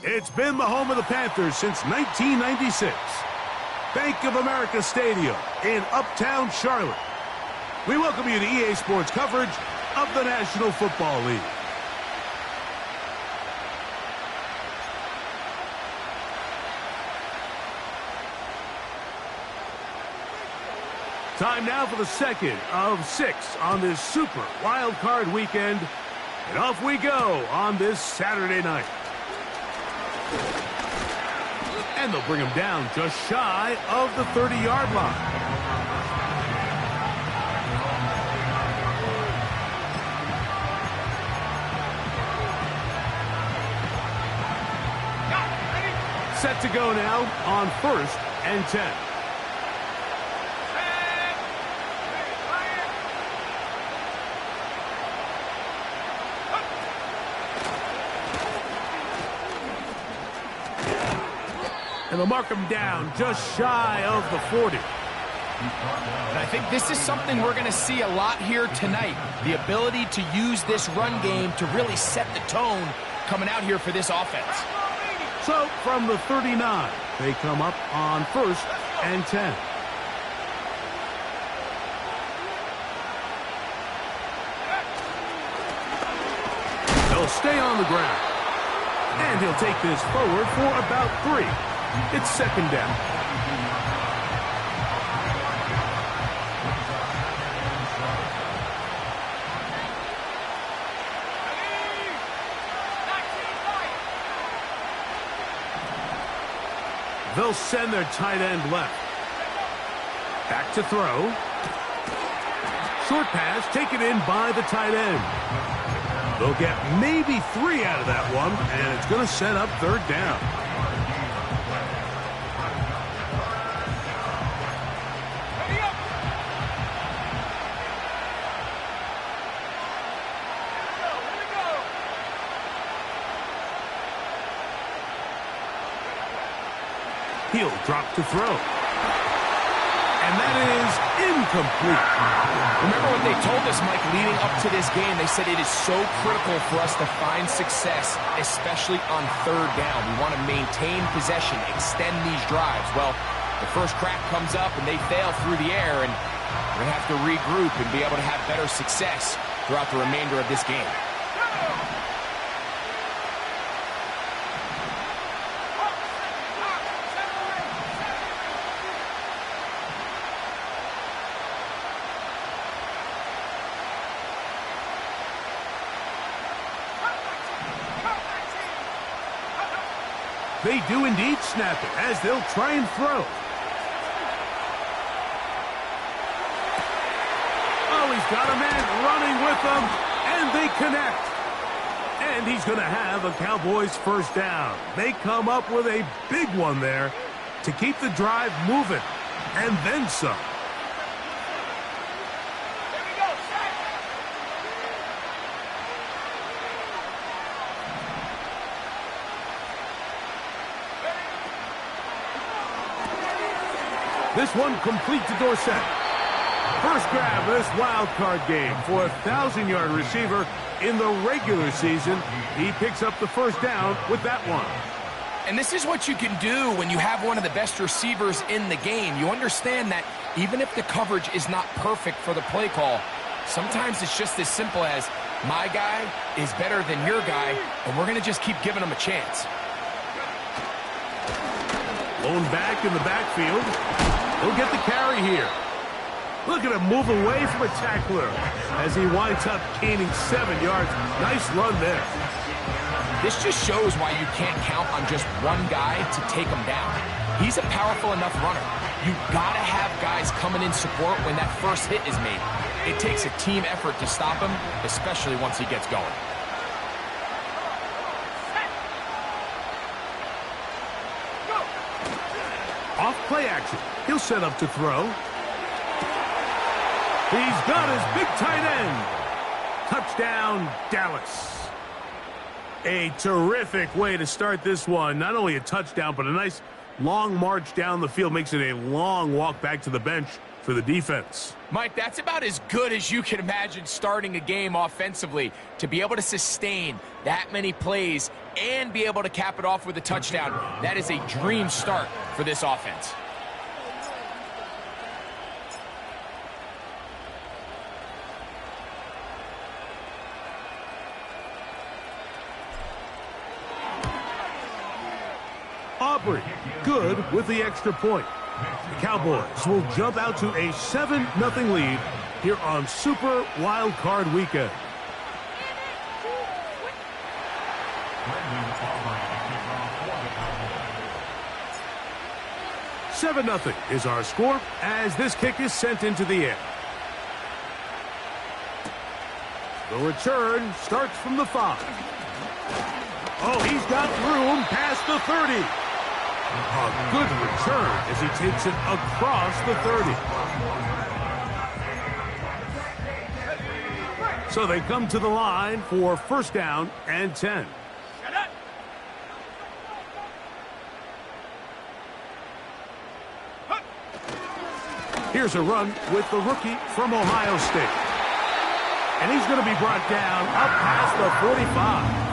It's been the home of the Panthers since 1996. Bank of America Stadium in Uptown Charlotte. We welcome you to EA Sports coverage of the National Football League. Time now for the second of 6 on this Super Wild Card weekend. And off we go on this Saturday night. And they'll bring him down just shy of the 30-yard line. Set to go now on 1st and 10. And they'll mark him down just shy of the 40. And I think this is something we're going to see a lot here tonight. The ability to use this run game to really set the tone coming out here for this offense. So from the 39, they come up on 1st and 10. They'll stay on the ground. And he'll take this forward for about 3. It's 2nd down. They'll send their tight end left. Back to throw. Short pass taken in by the tight end. They'll get maybe 3 out of that one, and it's going to set up 3rd down. He'll drop to throw. And that is incomplete. Remember what they told us, Mike, leading up to this game? They said it is so critical for us to find success, especially on 3rd down. We want to maintain possession, extend these drives. Well, the first crack comes up and they fail through the air, and we're going to have to regroup and be able to have better success throughout the remainder of this game. They do indeed snap it as they'll try and throw. Oh, he's got a man running with them, and they connect. And he's going to have a Cowboys 1st down. They come up with a big one there to keep the drive moving, and then some. This one complete to Dorsett. First grab of this wild card game for a 1,000-yard receiver in the regular season. He picks up the 1st down with that one. And this is what you can do when you have one of the best receivers in the game. You understand that even if the coverage is not perfect for the play call, sometimes it's just as simple as my guy is better than your guy, and we're going to just keep giving him a chance. Blown back in the backfield. He'll get the carry here. Look at him move away from a tackler as he winds up gaining 7 yards. Nice run there. This just shows why you can't count on just one guy to take him down. He's a powerful enough runner. You've got to have guys coming in support when that first hit is made. It takes a team effort to stop him, especially once he gets going. Off play action. He'll set up to throw. He's got his big tight end. Touchdown, Dallas. A terrific way to start this one. Not only a touchdown, but a nice long march down the field. Makes it a long walk back to the bench for for the defense. Mike, that's about as good as you can imagine starting a game offensively. To be able to sustain that many plays and be able to cap it off with a touchdown, that is a dream start for this offense. Aubrey, good with the extra point. The Cowboys will jump out to a 7-0 lead here on Super Wild Card Weekend. $7-0 is our score as this kick is sent into the air. The return starts from the 5. Oh, he's got room past the 30. A good return as he takes it across the 30. So they come to the line for first down and 10. Here's a run with the rookie from Ohio State. And he's going to be brought down up past the 45.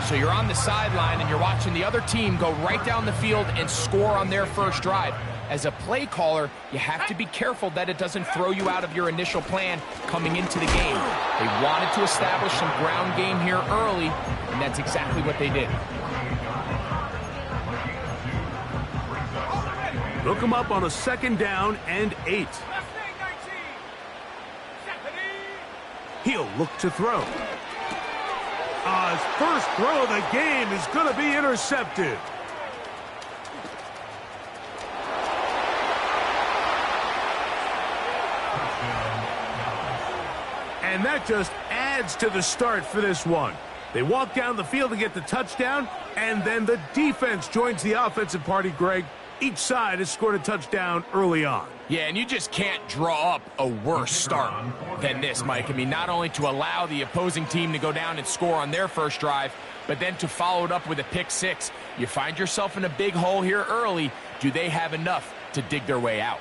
So you're on the sideline and you're watching the other team go right down the field and score on their first drive. As a play caller, you have to be careful that it doesn't throw you out of your initial plan coming into the game. They wanted to establish some ground game here early, and that's exactly what they did. Look him up on a second down and 8. He'll look to throw. His first throw of the game is going to be intercepted. And that just adds to the start for this one. They walk down the field to get the touchdown, and then the defense joins the offensive party, Greg. Each side has scored a touchdown early on. Yeah, and you just can't draw up a worse start than this, Mike. I mean, not only to allow the opposing team to go down and score on their first drive, but then to follow it up with a pick six. You find yourself in a big hole here early. Do they have enough to dig their way out?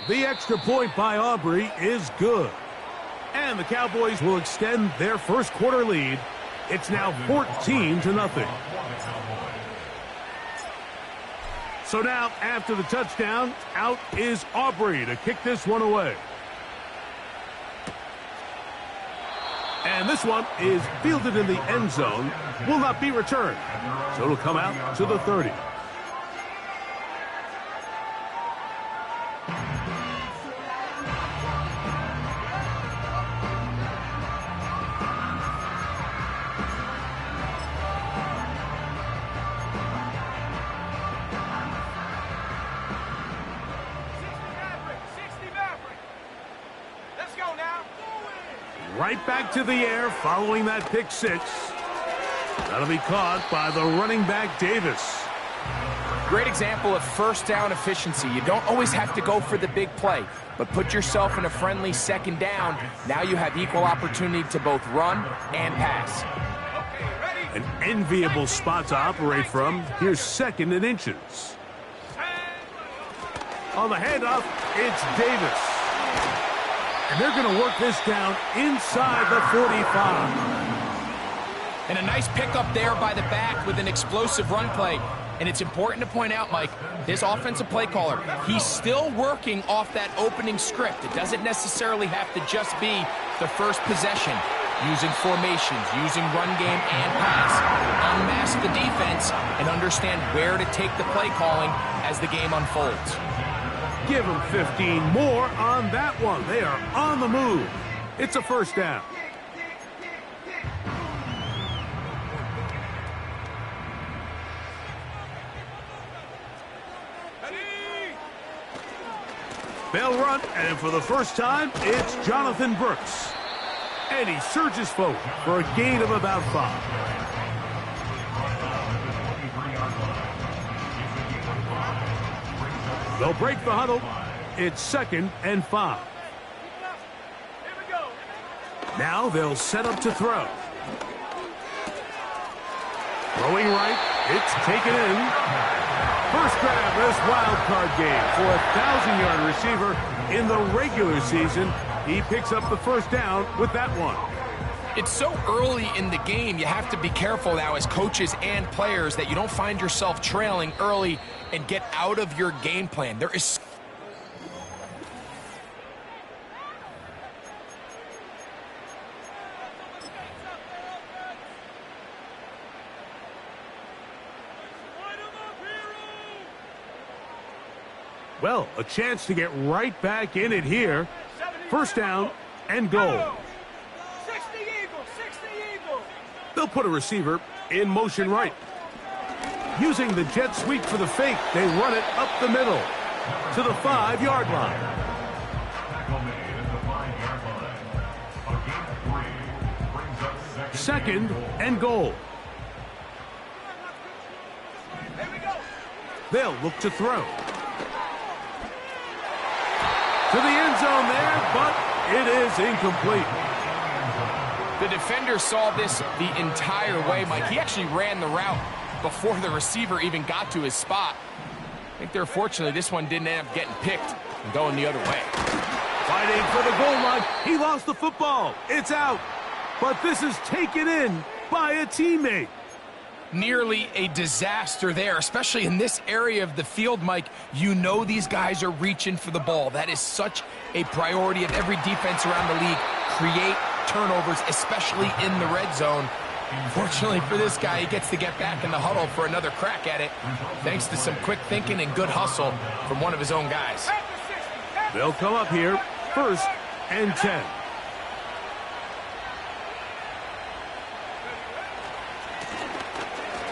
The extra point by Aubrey is good. And the Cowboys will extend their first quarter lead. It's now 14-0. So now, after the touchdown, out is Aubrey to kick this one away. And this one is fielded in the end zone, will not be returned. So it'll come out to the 30. Right back to the air following that pick six. That'll be caught by the running back, Davis. Great example of first down efficiency. You don't always have to go for the big play, but put yourself in a friendly second down. Now you have equal opportunity to both run and pass. An enviable spot to operate from. Here's second and inches. On the handoff, it's Davis. And they're going to work this down inside the 45. And a nice pickup there by the back with an explosive run play. And it's important to point out, Mike, this offensive play caller, he's still working off that opening script. It doesn't necessarily have to just be the first possession. Using formations, using run game and pass. Unmask the defense and understand where to take the play calling as the game unfolds. Give them 15 more on that one. They are on the move. It's a first down. They'll run, and for the first time, it's Jonathan Brooks. And he surges forward for a gain of about 5. They'll break the huddle. It's 2nd and 5. Now they'll set up to throw. Throwing right. It's taken in. First grab this wild card game for a 1,000-yard receiver in the regular season. He picks up the first down with that one. It's so early in the game, you have to be careful now as coaches and players that you don't find yourself trailing early and get out of your game plan. There is... Well, a chance to get right back in it here. First down and goal. They'll put a receiver in motion right. Using the jet sweep for the fake, they run it up the middle to the 5-yard line. Second and goal. They'll look to throw. To the end zone there, but it is incomplete. The defender saw this the entire way, Mike. He actually ran the route before the receiver even got to his spot. I think they're fortunately this one didn't end up getting picked and going the other way. Fighting for the goal line. He lost the football. It's out. But this is taken in by a teammate. Nearly a disaster there, especially in this area of the field, Mike. You know these guys are reaching for the ball. That is such a priority of every defense around the league. Create turnovers, especially in the red zone. Fortunately for this guy, he gets to get back in the huddle for another crack at it, thanks to some quick thinking and good hustle from one of his own guys. They'll come up here, first and 10.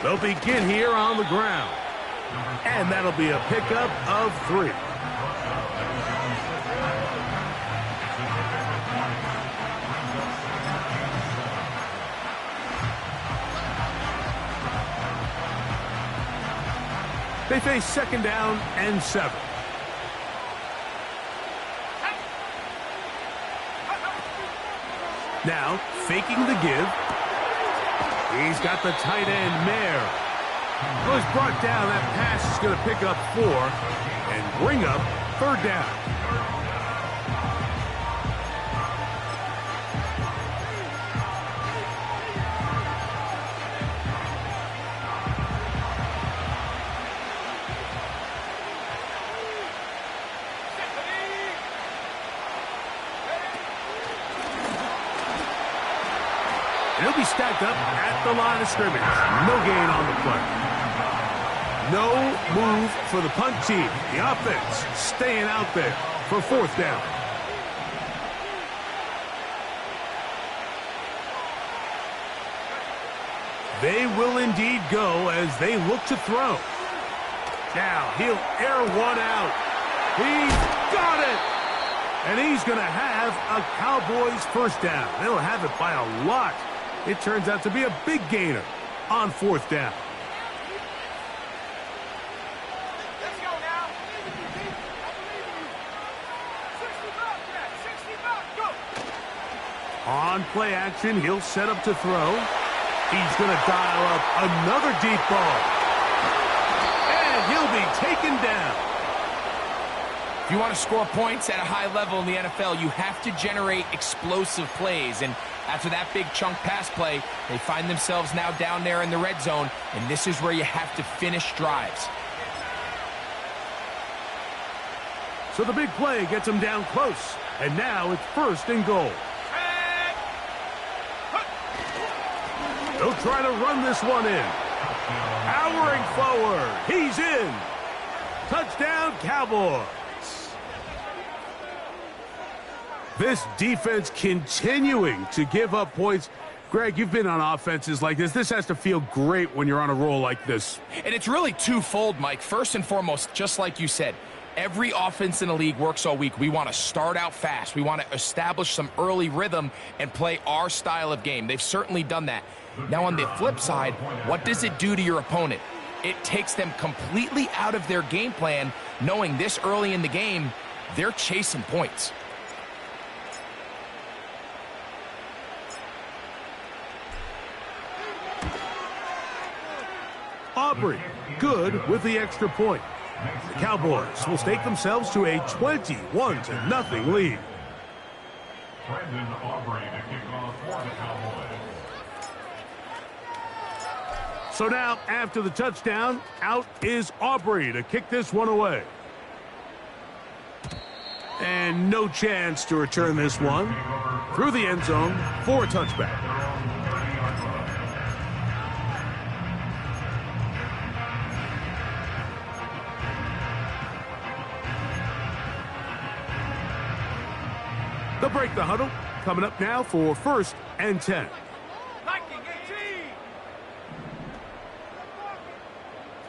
They'll begin here on the ground. And that'll be a pickup of 3. They face second down and 7. Now, faking the give. He's got the tight end, Mayer. Was brought down. That pass is going to pick up 4 and bring up third down. He'll be stacked up at the line of scrimmage. No gain on the play. No move for the punt team. The offense staying out there for fourth down. They will indeed go as they look to throw. Now he'll air one out. He's got it. And he's going to have a Cowboys first down. They'll have it by a lot. It turns out to be a big gainer on fourth down. Let's go now. On play action, he'll set up to throw. He's going to dial up another deep ball. And he'll be taken down. If you want to score points at a high level in the NFL, you have to generate explosive plays. And after that big chunk pass play, they find themselves now down there in the red zone, and this is where you have to finish drives. So the big play gets him down close. And now it's first and goal. They'll try to run this one in. Powering forward. He's in. Touchdown, Cowboys. This defense continuing to give up points. Greg, you've been on offenses like this. This has to feel great when you're on a roll like this. And it's really twofold, Mike. First and foremost, just like you said, every offense in the league works all week. We want to start out fast. We want to establish some early rhythm and play our style of game. They've certainly done that. Now, on the flip side, what does it do to your opponent? It takes them completely out of their game plan, knowing this early in the game, they're chasing points. Aubrey good with the extra point. The Cowboys will stake themselves to a 21-0 lead. Brandon Aubrey to kick off for the Cowboys. So now, after the touchdown, out is Aubrey to kick this one away. And no chance to return this one through the end zone for a touchback. They'll break the huddle. Coming up now for 1st and 10. Viking 18.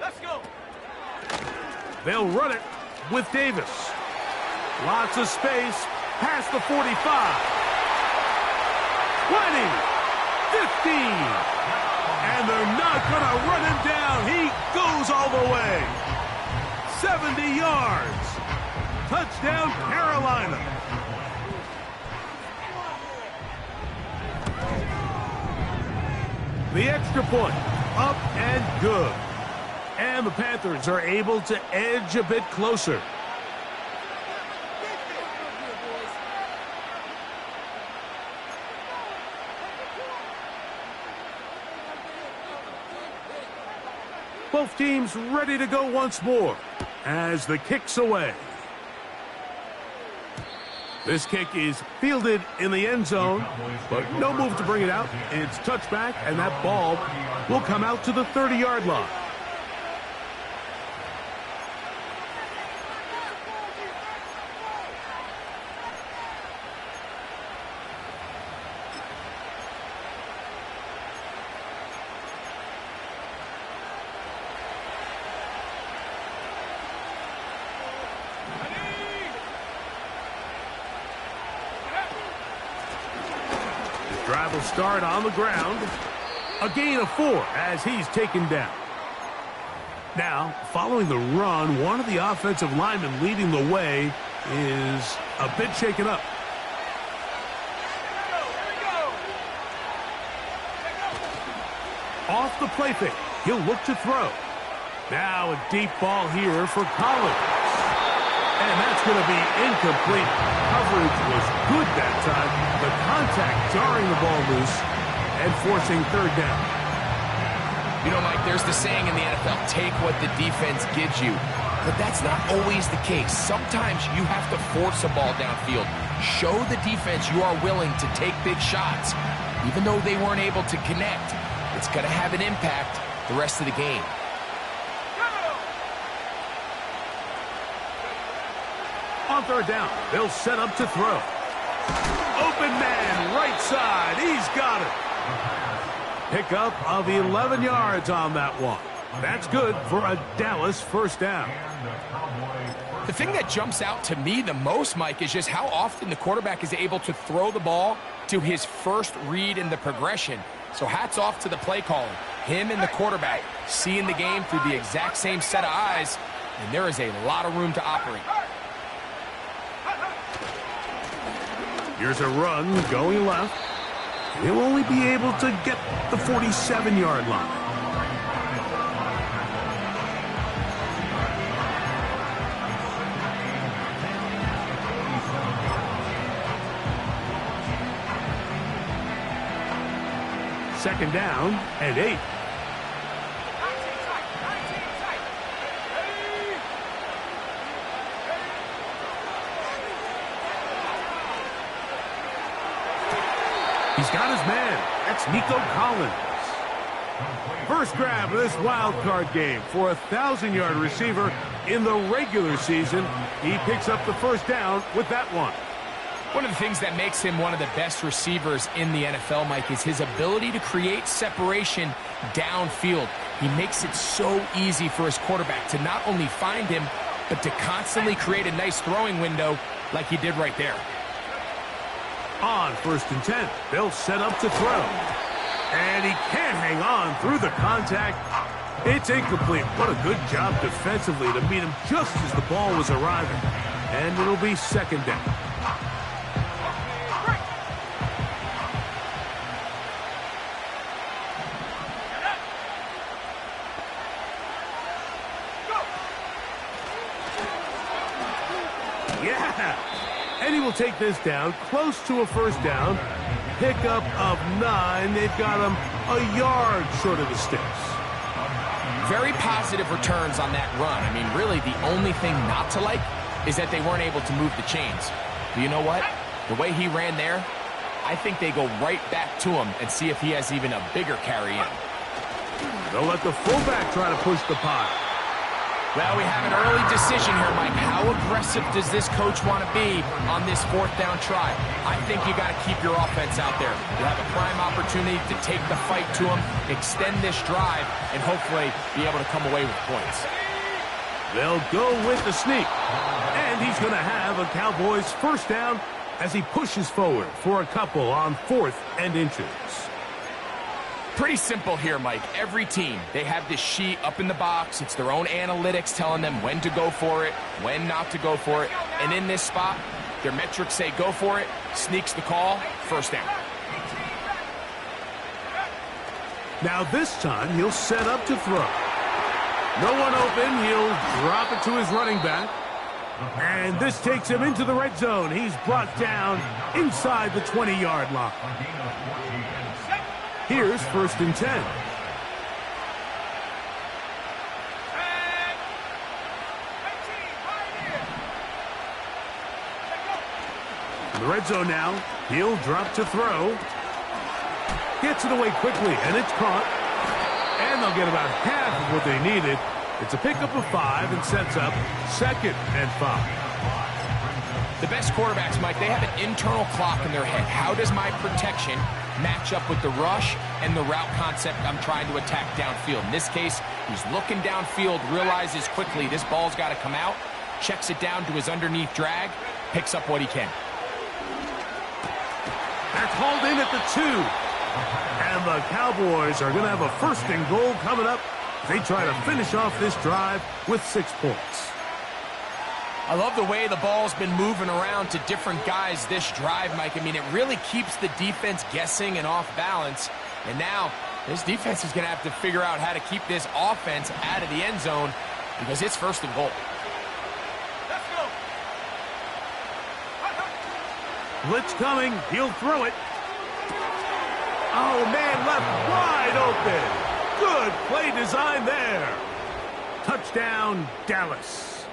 Let's go. They'll run it with Davis. Lots of space past the 45. 20. 15. And they're not going to run him down. He goes all the way. 70 yards. Touchdown, Carolina. The extra point, up and good. And the Panthers are able to edge a bit closer. Both teams ready to go once more as the kick's away. This kick is fielded in the end zone, but no move to bring it out. It's touchback, and that ball will come out to the 30-yard line. Drive will start on the ground. A gain of 4 as he's taken down. Now, following the run, one of the offensive linemen leading the way is a bit shaken up. Off the play fake, he'll look to throw. Now a deep ball here for Collins. And that's going to be incomplete. Coverage was good that time. The contact jarring the ball loose and forcing 3rd down. You know, Mike, there's the saying in the NFL, take what the defense gives you. But that's not always the case. Sometimes you have to force a ball downfield. Show the defense you are willing to take big shots. Even though they weren't able to connect, it's going to have an impact the rest of the game. On 3rd down, they'll set up to throw. Open man, right side. He's got it. Pickup of 11 yards on that one. That's good for a Dallas 1st down. The thing that jumps out to me the most, Mike, is just how often the quarterback is able to throw the ball to his first read in the progression. So hats off to the play caller. Him and the quarterback seeing the game through the exact same set of eyes, and there is a lot of room to operate. Here's a run going left. He'll only be able to get the 47-yard line. Second down and 8. He's got his man. That's Nico Collins. First grab of this wild card game for a 1,000-yard receiver in the regular season. He picks up the 1st down with that one. One of the things that makes him one of the best receivers in the NFL, Mike, is his ability to create separation downfield. He makes it so easy for his quarterback to not only find him, but to constantly create a nice throwing window like he did right there. On 1st and 10, they'll set up to throw. And he can't hang on through the contact. It's incomplete. What a good job defensively to meet him just as the ball was arriving. And it'll be 2nd down. pass. And he will take this down close to a first down. Pickup of 9. They've got him a yard short of the sticks. Very positive returns on that run. I mean, really, the only thing not to like is that they weren't able to move the chains. But you know what? The way he ran there, I think they go right back to him and see if he has even a bigger carry in. They'll let the fullback try to push the pile. Well, we have an early decision here, Mike. How aggressive does this coach want to be on this fourth down try? I think you got to keep your offense out there. You have a prime opportunity to take the fight to him, extend this drive, and hopefully be able to come away with points. They'll go with the sneak. And he's going to have a Cowboys first down as he pushes forward for a couple on 4th and inches. Pretty simple here, Mike. Every team, they have this sheet up in the box. It's their own analytics telling them when to go for it, when not to go for it. And in this spot, their metrics say go for it, sneaks the call, first down. Now this time, he'll set up to throw. No one open. He'll drop it to his running back. And this takes him into the red zone. He's brought down inside the 20-yard line. Here's 1st and 10. In the red zone now. He'll drop to throw. Gets it away quickly, and it's caught. And they'll get about half of what they needed. It's a pickup of 5 and sets up 2nd and 5. The best quarterbacks, Mike, they have an internal clock in their head. How does my protection match up with the rush and the route concept I'm trying to attack downfield? In this case, he's looking downfield, realizes quickly this ball's got to come out, checks it down to his underneath drag, picks up what he can. That's hauled in at the 2. And the Cowboys are going to have a 1st and goal coming up. They try to finish off this drive with 6 points. I love the way the ball's been moving around to different guys this drive, Mike. I mean, it really keeps the defense guessing and off balance. And now, this defense is going to have to figure out how to keep this offense out of the end zone because it's 1st and goal. Let's go. Blitz coming. He'll throw it. Oh, man, left wide open. Good play design there. Touchdown, Dallas.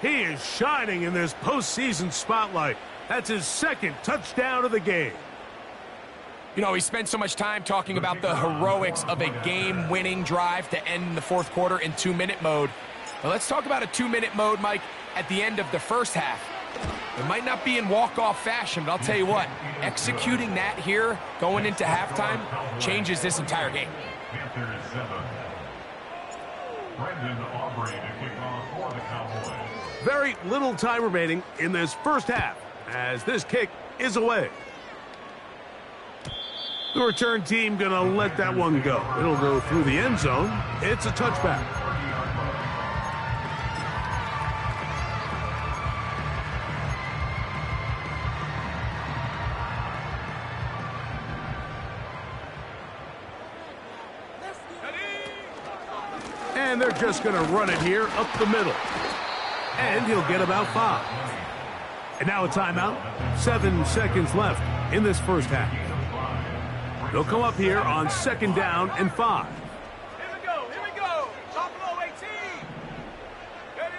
He is shining in this postseason spotlight. That's his 2nd touchdown of the game. You know, he spent so much time talking about the heroics of a game-winning drive to end the 4th quarter in 2-minute mode. Well, let's talk about a 2-minute mode, Mike, at the end of the first half. It might not be in walk-off fashion, but I'll tell you what, executing that here, going into halftime, changes this entire game. Very little time remaining in this first half as this kick is away. The return team going to let that one go. It'll go through the end zone. It's a touchback. And they're just going to run it here up the middle. And he'll get about 5. And now a timeout. 7 seconds left in this first half. They'll come up here on 2nd down and 5. Here we go. Here we go. Top low 18. Ready?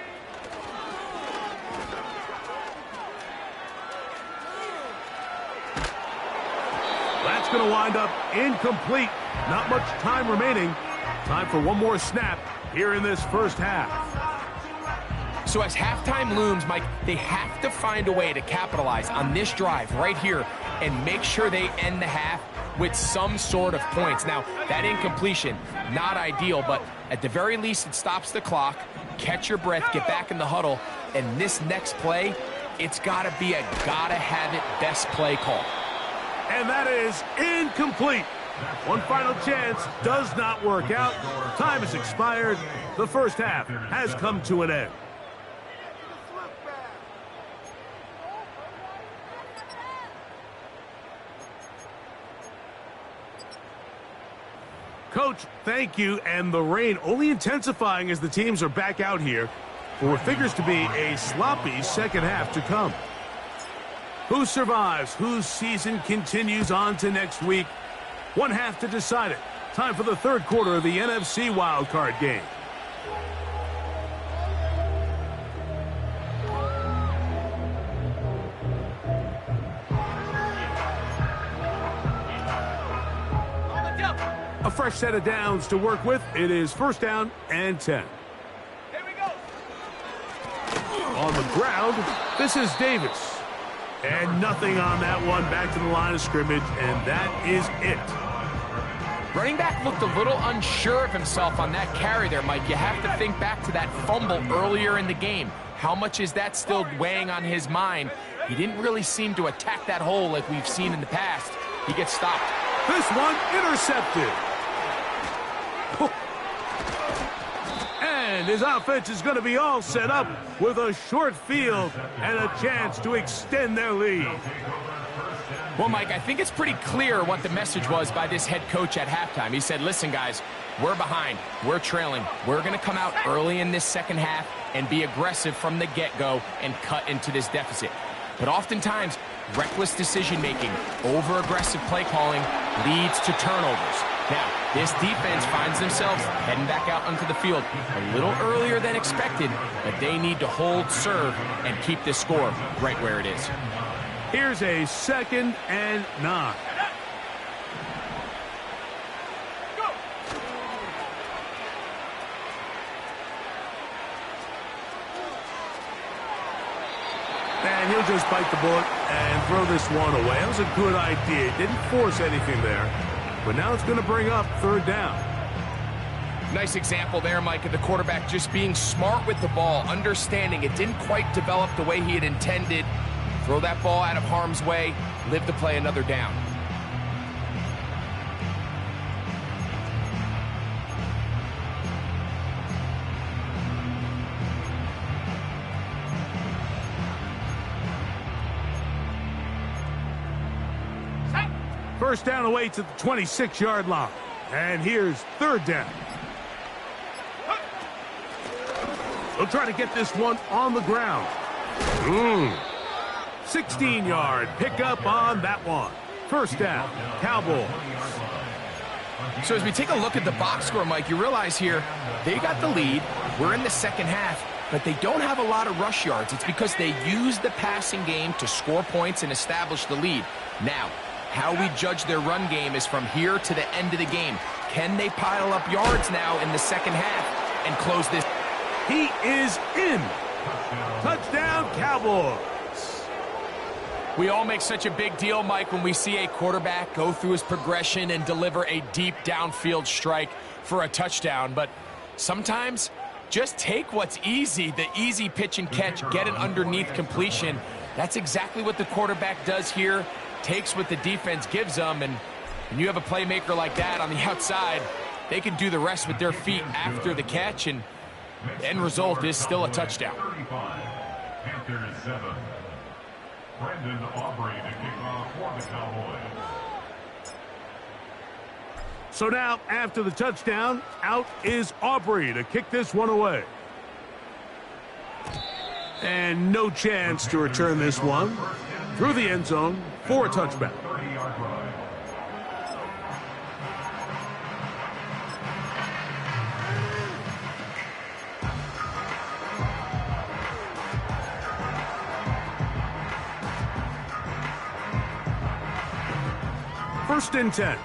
That's going to wind up incomplete. Not much time remaining. Time for one more snap here in this first half. So as halftime looms, Mike, they have to find a way to capitalize on this drive right here and make sure they end the half with some sort of points. Now, that incompletion, not ideal, but at the very least, it stops the clock. Catch your breath, get back in the huddle, and this next play, it's got to be a gotta-have-it best play call. And that is incomplete. One final chance does not work out. Time has expired. The first half has come to an end. Coach, thank you. And the rain only intensifying as the teams are back out here. for what figures to be a sloppy second half to come. Who survives? Whose season continues on to next week? One half to decide it. Time for the third quarter of the NFC wildcard game. A fresh set of downs to work with. It is first down and 10. Here we go. On the ground, this is Davis. And nothing on that one. Back to the line of scrimmage, and that is it. Running back looked a little unsure of himself on that carry there, Mike. You have to think back to that fumble earlier in the game. How much is that still weighing on his mind? He didn't really seem to attack that hole like we've seen in the past. He gets stopped. This one intercepted. And his offense is going to be all set up with a short field and a chance to extend their lead. Well, Mike, I think it's pretty clear what the message was by this head coach at halftime. He said, listen, guys, we're behind. We're trailing. We're going to come out early in this second half and be aggressive from the get-go and cut into this deficit. But oftentimes, reckless decision-making, over-aggressive play calling leads to turnovers. Now, this defense finds themselves heading back out onto the field a little earlier than expected, but they need to hold serve and keep this score right where it is. Here's a 2nd and 9. And he'll just bite the bullet and throw this one away. That was a good idea. Didn't force anything there. But now it's going to bring up third down. Nice example there, Mike, of the quarterback just being smart with the ball, understanding it didn't quite develop the way he had intended. Throw that ball out of harm's way, live to play another down. First down away to the 26-yard line. And here's third down. They'll try to get this one on the ground. 16-yard pickup on that one. First down, Cowboys. So as we take a look at the box score, Mike, you realize here they got the lead. We're in the second half, but they don't have a lot of rush yards. It's because they use the passing game to score points and establish the lead. Now, how we judge their run game is from here to the end of the game. Can they pile up yards now in the second half and close this? He is in. Touchdown, Cowboys. We all make such a big deal, Mike, when we see a quarterback go through his progression and deliver a deep downfield strike for a touchdown. But sometimes just take what's easy, the easy pitch and catch, get an underneath completion. That's exactly what the quarterback does here. Takes what the defense gives them, and when you have a playmaker like that on the outside, they can do the rest with their feet after the catch, and the end result is still a touchdown. 35, Panthers 7. Brandon Aubrey to kick off for the Cowboys. So now, after the touchdown, out is Aubrey to kick this one away. And no chance to return this one through the end zone for a touchback. 30-yard run. First and 10.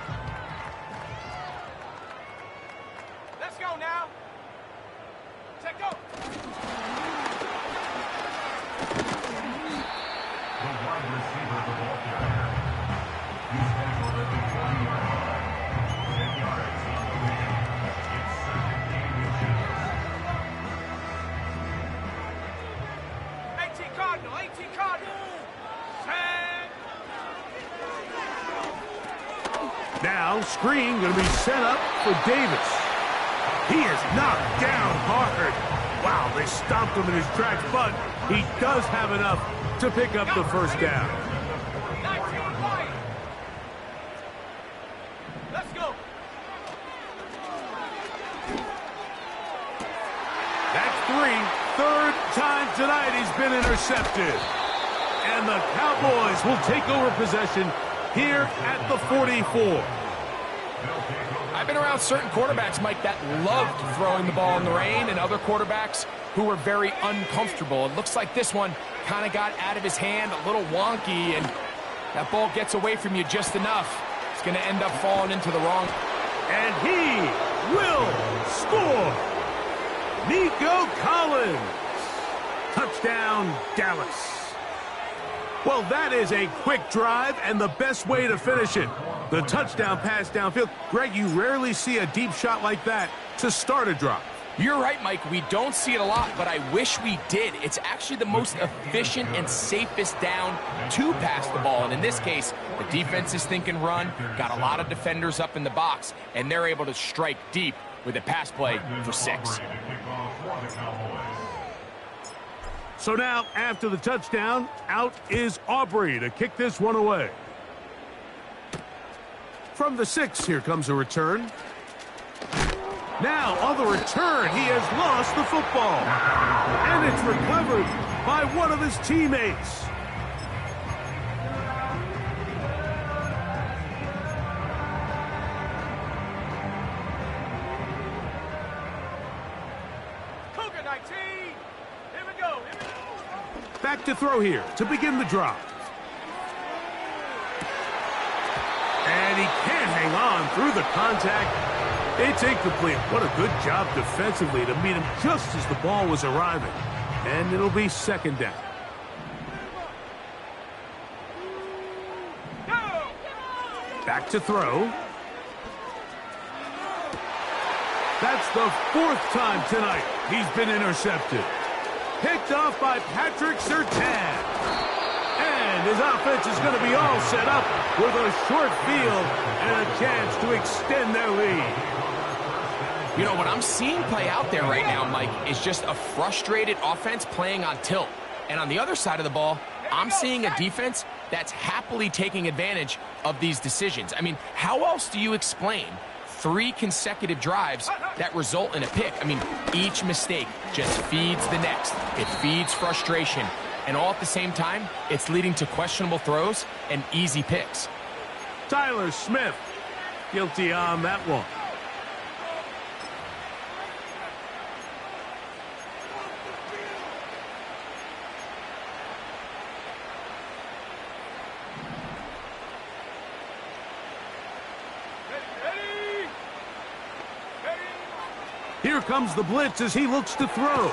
Let's go now. Check go. The wide receiver, the ball carrier. He's tackled at the 40-yard line. 10 yards on the win. It's second and 10. 18 Cardinal, 18 Cardinal. Now, screen going to be set up for Davis. He is knocked down hard. Wow, they stomped him in his tracks, but he does have enough to pick up the first down. 19 wide. Let's go. That's 3. Third times tonight he's been intercepted. And the Cowboys will take over possession here at the 44. I've been around certain quarterbacks, Mike, that loved throwing the ball in the rain, and other quarterbacks who were very uncomfortable. It looks like this one kind of got out of his hand, a little wonky, and that ball gets away from you just enough. It's going to end up falling into the wrong. And he will score. Nico Collins. Touchdown, Dallas. Well, that is a quick drive and the best way to finish it. The touchdown pass downfield. Greg, you rarely see a deep shot like that to start a drive. You're right, Mike. We don't see it a lot, but I wish we did. It's actually the most efficient and safest down to pass the ball. And in this case, the defense is thinking run, got a lot of defenders up in the box, and they're able to strike deep with a pass play for 6. So now, after the touchdown, out is Aubrey to kick this one away. From the 6, here comes a return. Now, on the return, he has lost the football. And it's recovered by one of his teammates. Cougar 19. Here we go. Back to throw here to begin the drive. And he can't hang on through the contact. It's incomplete. What a good job defensively to meet him just as the ball was arriving. And it'll be second down. Back to throw. That's the 4th time tonight he's been intercepted. Picked off by Patrick Surtain. And his offense is going to be all set up with a short field and a chance to extend their lead. You know, what I'm seeing play out there right now, Mike, is just a frustrated offense playing on tilt. And on the other side of the ball, I'm seeing a defense that's happily taking advantage of these decisions. I mean, how else do you explain 3 consecutive drives that result in a pick? I mean, each mistake just feeds the next. It feeds frustration. And all at the same time, it's leading to questionable throws and easy picks. Tyler Smith, guilty on that one. Here comes the blitz as he looks to throw.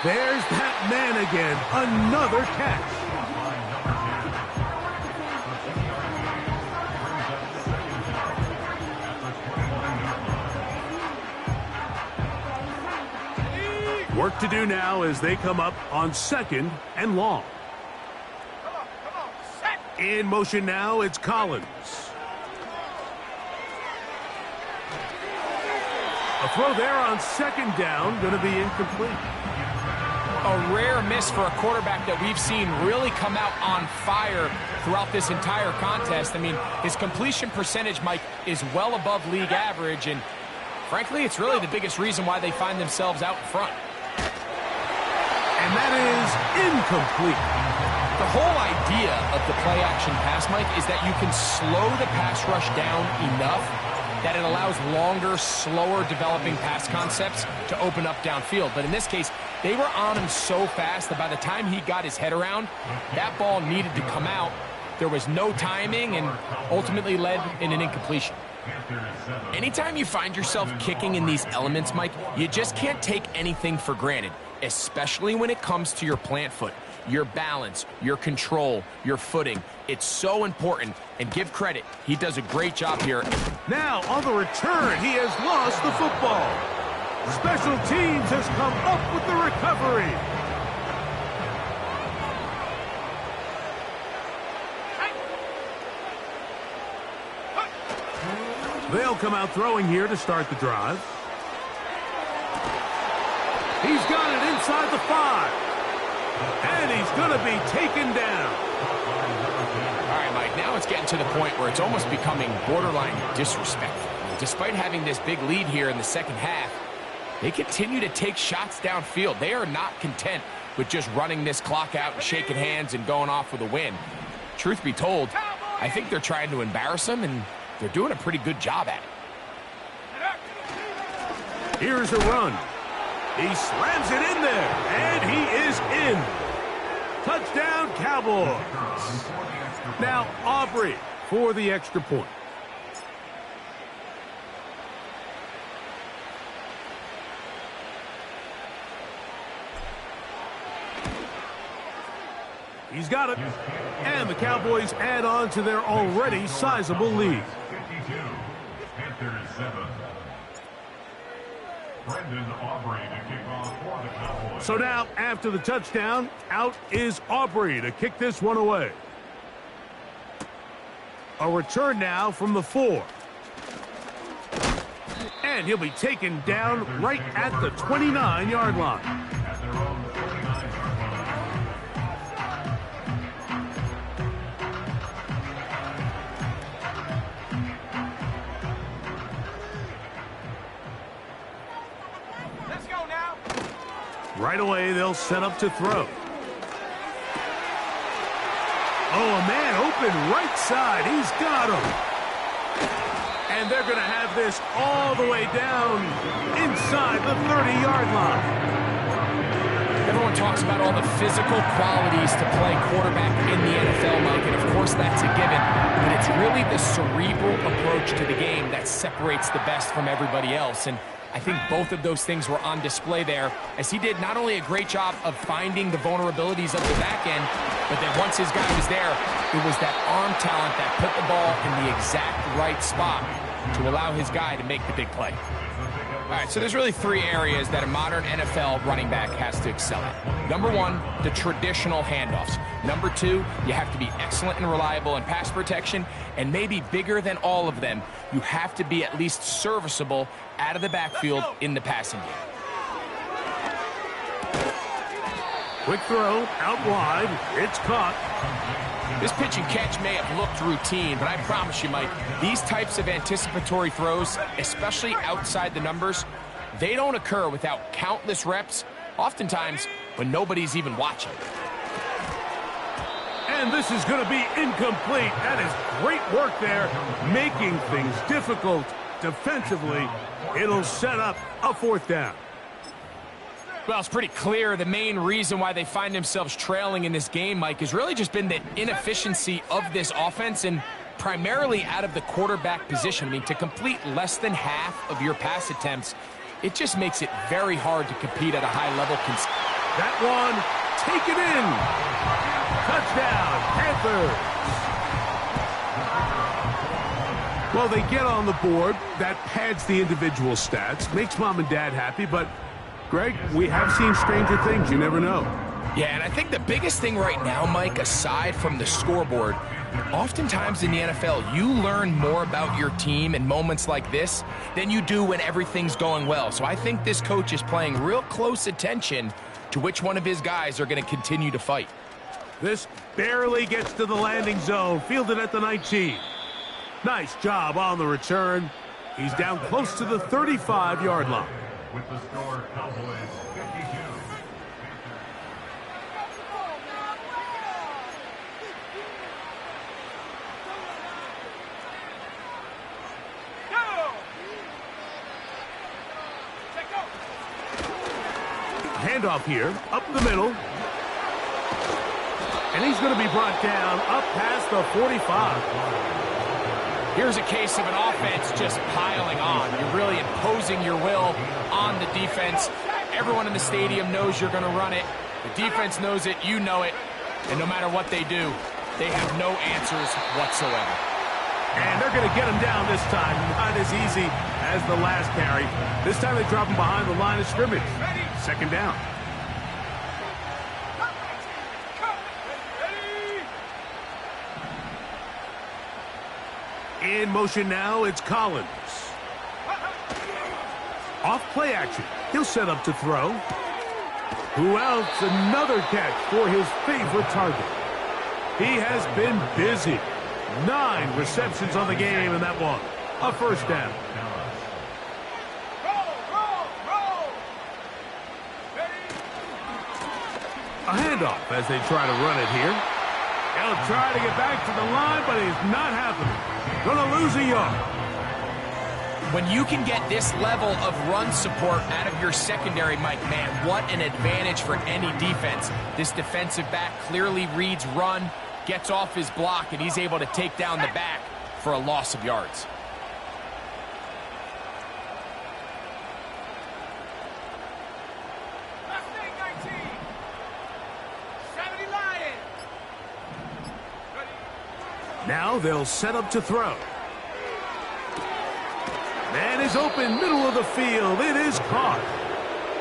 There's that man again. Another catch. Work to do now as they come up on 2nd and long. In motion now, it's Collins. A throw there on 2nd down, going to be incomplete. A rare miss for a quarterback that we've seen really come out on fire throughout this entire contest. I mean, his completion percentage, Mike, is well above league average, and frankly, it's really the biggest reason why they find themselves out in front. And that is incomplete. The whole idea of the play-action pass, Mike, is that you can slow the pass rush down enough that it allows longer, slower developing pass concepts to open up downfield. But in this case, they were on him so fast that by the time he got his head around, that ball needed to come out. There was no timing and ultimately led in an incompletion. Anytime you find yourself kicking in these elements, Mike, you just can't take anything for granted, especially when it comes to your plant foot. Your balance, your control, your footing. It's so important, and give credit. He does a great job here. Now, on the return, he has lost the football. Special teams has come up with the recovery. They'll come out throwing here to start the drive. He's got it inside the 5. And he's going to be taken down. All right, Mike, now it's getting to the point where it's almost becoming borderline disrespectful. Despite having this big lead here in the second half, they continue to take shots downfield. They are not content with just running this clock out and shaking hands and going off with a win. Truth be told, I think they're trying to embarrass him, and they're doing a pretty good job at it. Here's a run. He slams it in there, and he is in. Touchdown, Cowboys. Now Aubrey for the extra point. He's got it. And the Cowboys add on to their already sizable lead. 52, Panthers 7. Brendan Aubrey to kick off for the Cowboys. So now, after the touchdown, out is Aubrey to kick this one away. A return now from the 4. And he'll be taken down right at the 29-yard line. At their own 49-yard line. Let's go now. Right away, they'll set up to throw. Oh, a man open right side. He's got him. And they're going to have this all the way down inside the 30-yard line. Everyone talks about all the physical qualities to play quarterback in the NFL, Mike, and of course that's a given. But it's really the cerebral approach to the game that separates the best from everybody else. And I think both of those things were on display there, as he did not only a great job of finding the vulnerabilities of the back end, but then once his guy was there, it was that arm talent that put the ball in the exact right spot to allow his guy to make the big play. All right, so there's really 3 areas that a modern NFL running back has to excel at. Number 1, the traditional handoffs. Number 2, you have to be excellent and reliable in pass protection. And maybe bigger than all of them, you have to be at least serviceable out of the backfield in the passing game. Quick throw, out wide. It's caught. This pitch and catch may have looked routine, but I promise you, Mike, these types of anticipatory throws, especially outside the numbers, they don't occur without countless reps, oftentimes when nobody's even watching. And this is going to be incomplete. That is great work there, making things difficult defensively. It'll set up a 4th down. Well, it's pretty clear the main reason why they find themselves trailing in this game, Mike, has really just been the inefficiency of this offense and primarily out of the quarterback position. I mean, to complete less than half of your pass attempts, it just makes it very hard to compete at a high level. That one, taken in. Touchdown, Panthers. Well, they get on the board. That pads the individual stats, makes mom and dad happy, but Greg, we have seen stranger things. You never know. Yeah, and I think the biggest thing right now, Mike, aside from the scoreboard, oftentimes in the NFL, you learn more about your team in moments like this than you do when everything's going well. So I think this coach is paying real close attention to which one of his guys are going to continue to fight. This barely gets to the landing zone. Fielded at the 19. Nice job on the return. He's down close to the 35-yard line. With the score, Cowboys 52. Handoff here, up the middle. And he's going to be brought down up past the 45. Here's a case of an offense just piling on. You're really imposing your will on the defense. Everyone in the stadium knows you're going to run it. The defense knows it, you know it. And no matter what they do, they have no answers whatsoever. And they're going to get him down this time. Not as easy as the last carry. This time they drop him behind the line of scrimmage. 2nd down. In motion now, it's Collins. Off play action. He'll set up to throw. Who else? Another catch for his favorite target. He has been busy. 9 receptions on the game, and that one, a 1st down. A handoff as they try to run it here. He'll try to get back to the line, but it's not happening. Gonna lose a yard. When you can get this level of run support out of your secondary, Mike, man, what an advantage for any defense. This defensive back clearly reads run, gets off his block, and he's able to take down the back for a loss of yards. Now they'll set up to throw. Man is open, middle of the field. It is caught.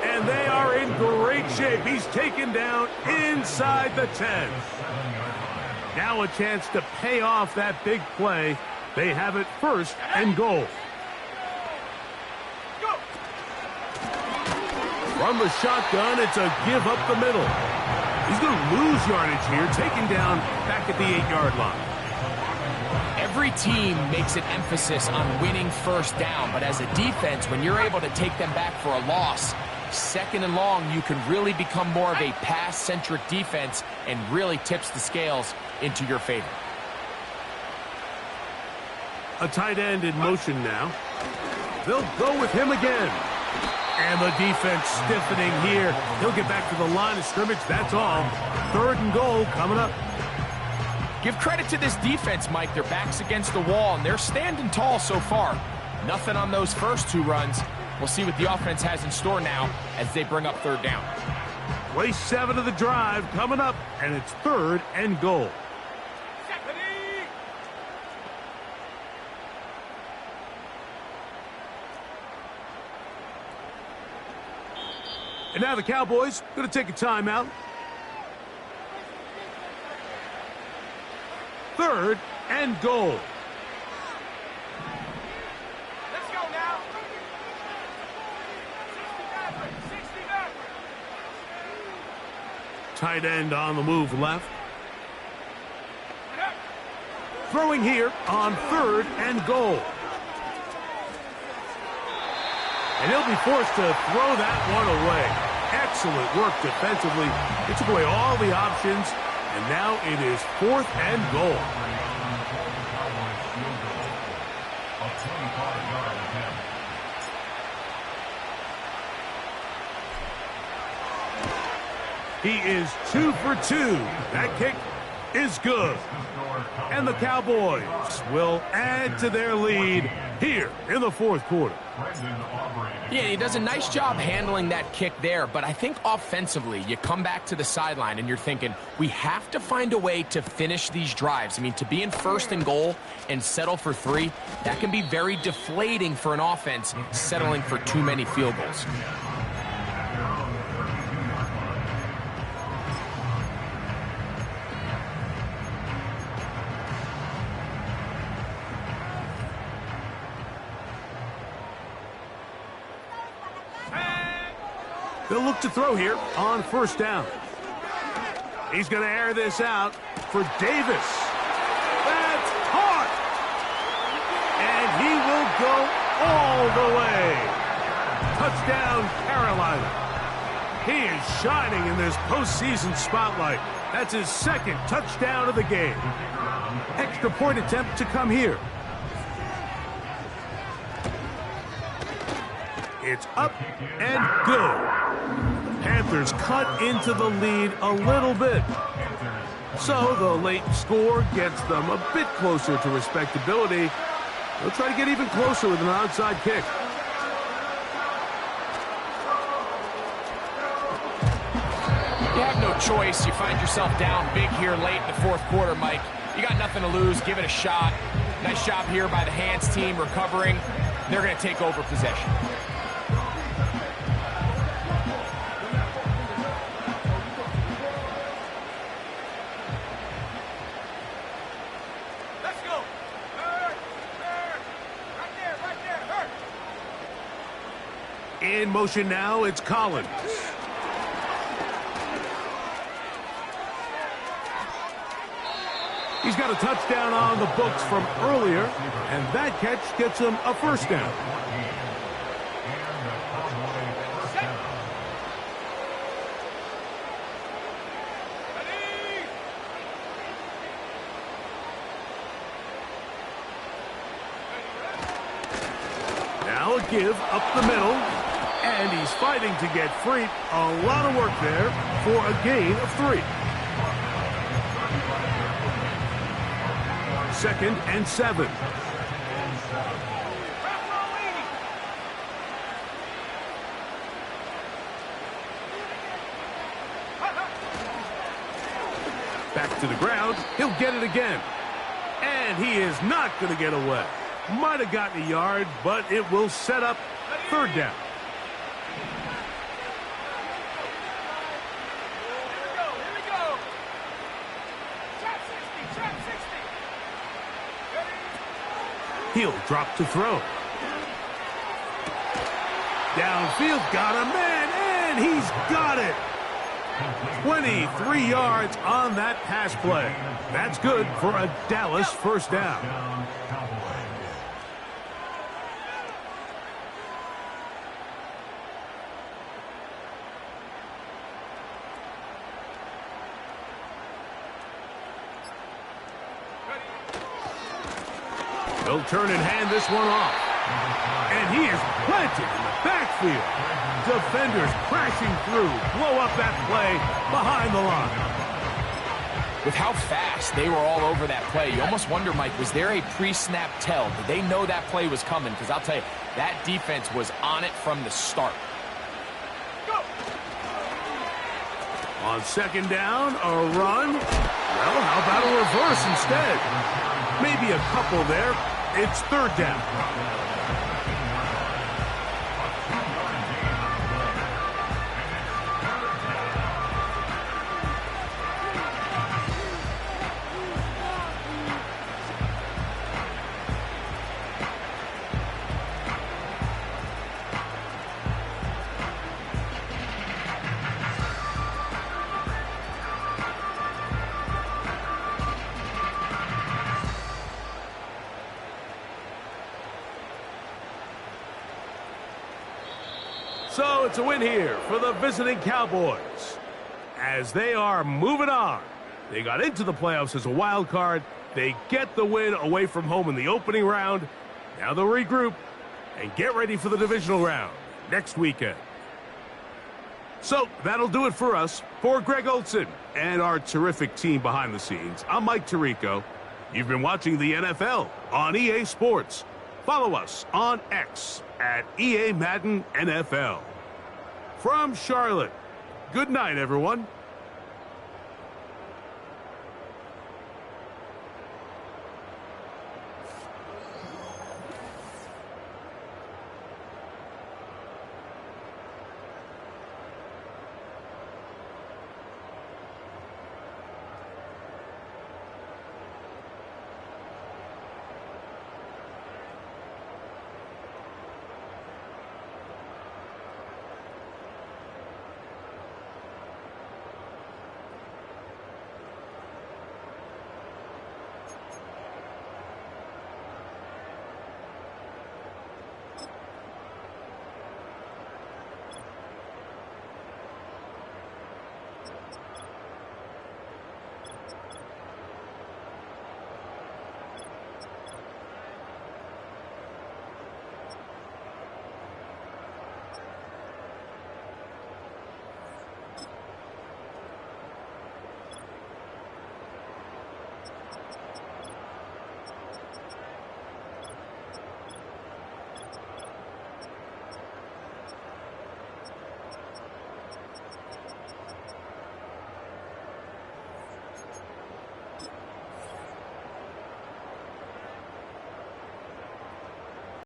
And they are in great shape. He's taken down inside the 10. Now a chance to pay off that big play. They have it 1st and goal. From the shotgun, it's a give up the middle. He's going to lose yardage here, taken down back at the 8-yard line. Every team makes an emphasis on winning 1st down, but as a defense, when you're able to take them back for a loss, 2nd and long, you can really become more of a pass-centric defense and really tips the scales into your favor. A tight end in motion now. They'll go with him again. And the defense stiffening here. He'll get back to the line of scrimmage. That's all. 3rd and goal coming up. Give credit to this defense, Mike. Their back's against the wall, and they're standing tall so far. Nothing on those first 2 runs. We'll see what the offense has in store now as they bring up 3rd down. Play 7 of the drive coming up, and it's 3rd and goal. And now the Cowboys going to take a timeout. 3rd and goal. Let's go now. 60 back. Tight end on the move left. Throwing here on 3rd and goal. And he'll be forced to throw that one away. Excellent work defensively. He took away all the options, and now it is 4th and goal. He is 2 for 2. That kick is good. And the Cowboys will add to their lead here in the 4th quarter. Yeah, he does a nice job handling that kick there, but I think offensively, you come back to the sideline and you're thinking, we have to find a way to finish these drives. I mean, to be in 1st and goal and settle for 3, that can be very deflating for an offense settling for too many field goals. They'll look to throw here on 1st down. He's going to air this out for Davis. That's caught! And he will go all the way. Touchdown, Carolina. He is shining in this postseason spotlight. That's his 2nd touchdown of the game. Extra point attempt to come here. It's up and good. Panthers cut into the lead a little bit. So the late score gets them a bit closer to respectability. They'll try to get even closer with an outside kick. You have no choice. You find yourself down big here late in the 4th quarter, Mike. You got nothing to lose. Give it a shot. Nice job here by the hands team recovering. They're going to take over possession. In motion now, it's Collins. He's got a touchdown on the books from earlier, and that catch gets him a 1st down. Now a give up the middle. And he's fighting to get free. A lot of work there for a gain of 3. 2nd and 7. Back to the ground. He'll get it again. And he is not going to get away. Might have gotten a yard, but it will set up 3rd down. Here we go. Trap 60. He'll drop to throw. Downfield, got a man, and he's got it. 23 yards on that pass play. That's good for a Dallas 1st down. They'll turn and hand this one off. And he is planted in the backfield. Defenders crashing through, blow up that play behind the line. With how fast they were all over that play, you almost wonder, Mike, was there a pre-snap tell? Did they know that play was coming? Because I'll tell you, that defense was on it from the start. Go. On 2nd down, a run. Well, how about a reverse instead? Maybe a couple there. It's 3rd down. So it's a win here for the visiting Cowboys as they are moving on. They got into the playoffs as a wild card. They get the win away from home in the opening round. Now they'll regroup and get ready for the divisional round next weekend. So that'll do it for us. For Greg Olson and our terrific team behind the scenes, I'm Mike Tirico. You've been watching the NFL on EA Sports. Follow us on X at EA Madden NFL. From Charlotte, good night, everyone.